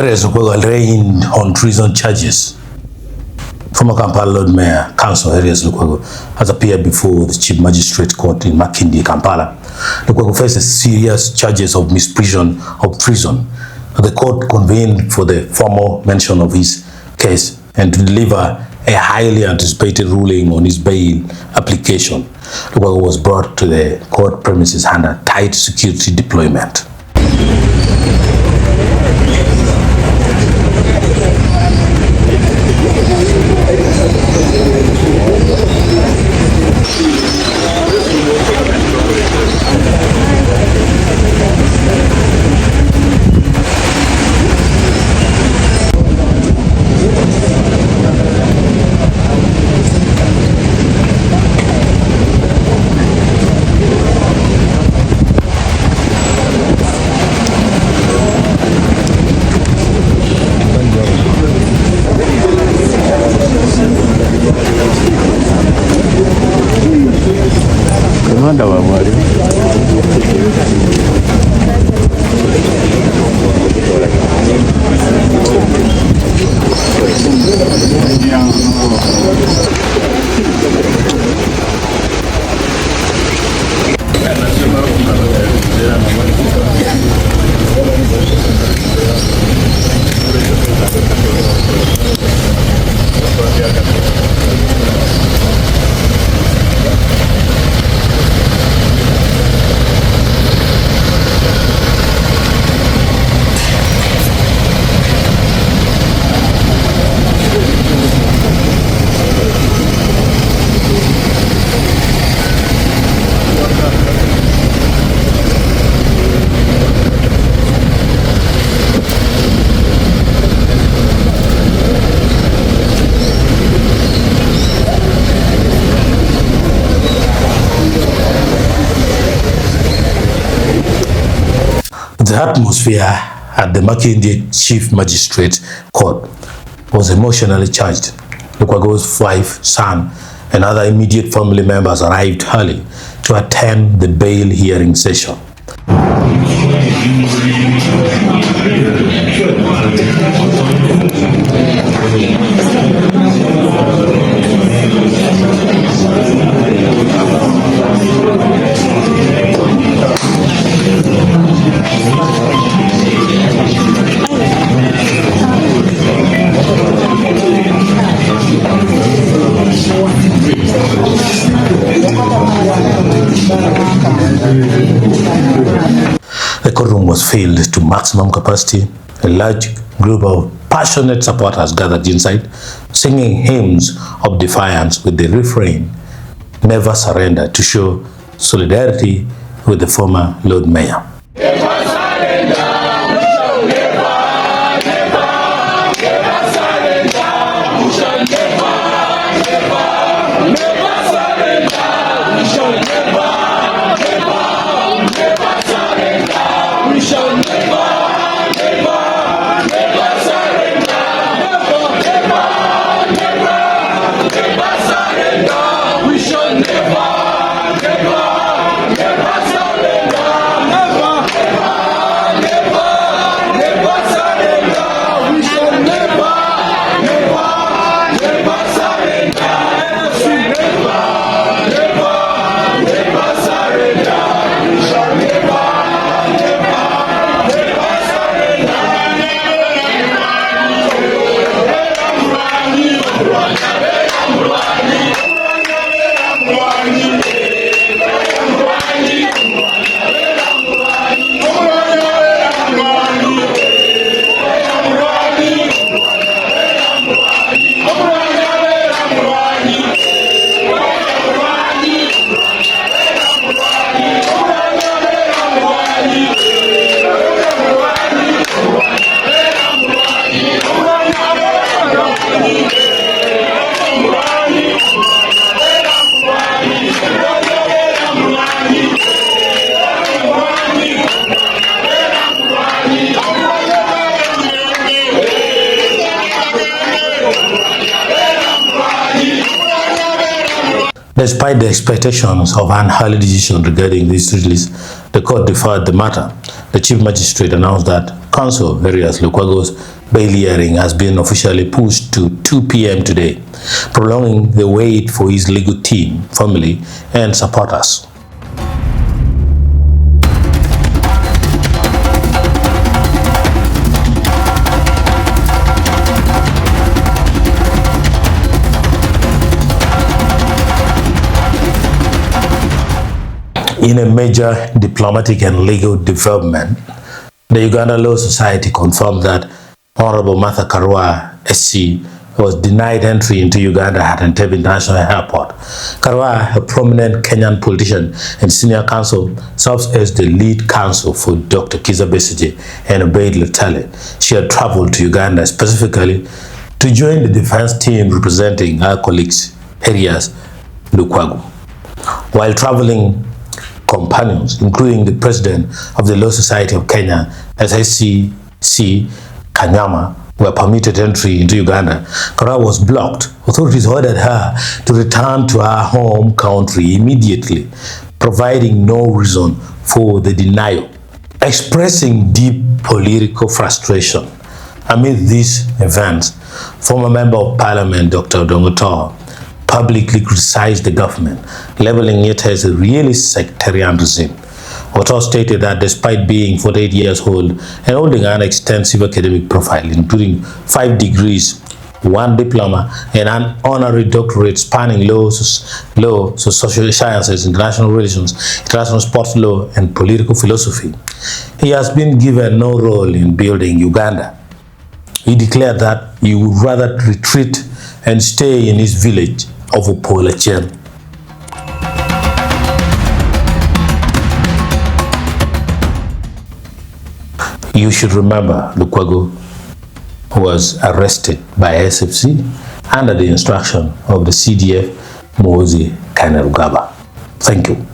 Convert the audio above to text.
Erias Lukwago arraigned on treason charges. Former Kampala Lord Mayor Council Erias Lukwago has appeared before the Chief Magistrate Court in Makindye, Kampala. Lukwago faces serious charges of misprision of treason. The court convened for the formal mention of his case and to deliver a highly anticipated ruling on his bail application. Lukwago was brought to the court premises under tight security deployment. The atmosphere at the Makindye Chief Magistrate Court was emotionally charged. Lukwago's wife, son, and other immediate family members arrived early to attend the bail hearing session. The courtroom was filled to maximum capacity. A large group of passionate supporters gathered inside, singing hymns of defiance with the refrain, "Never surrender," to show solidarity with the former Lord Mayor. Despite the expectations of an early decision regarding this release, the court deferred the matter. The Chief Magistrate announced that Counsel Erias Lukwago's bail hearing has been officially pushed to 2 p.m. today, prolonging the wait for his legal team, family, and supporters. In a major diplomatic and legal development, the Uganda Law Society confirmed that Honorable Martha Karua, SC, was denied entry into Uganda at Entebbe International Airport. Karua, a prominent Kenyan politician and senior counsel, serves as the lead counsel for Dr. Kizza Besigye and Obeid Letale. She had traveled to Uganda specifically to join the defense team representing her colleagues, Erias Lukwago. While traveling, companions, including the president of the Law Society of Kenya, SSCC Kanyama, were permitted entry into Uganda. Karua was blocked. Authorities ordered her to return to her home country immediately, providing no reason for the denial. Expressing deep political frustration amid these events, former Member of Parliament Dr. Odonga publicly criticized the government, labeling it as a really sectarian regime. Otto stated that despite being 48 years old and holding an extensive academic profile, including 5 degrees, 1 diploma, and an honorary doctorate spanning law, social sciences, international relations, international sports law, and political philosophy, he has been given no role in building Uganda. He declared that he would rather retreat and stay in his village of Upolachen. You should remember Lukwago was arrested by SFC under the instruction of the CDF Mozi Kainerugaba. Thank you.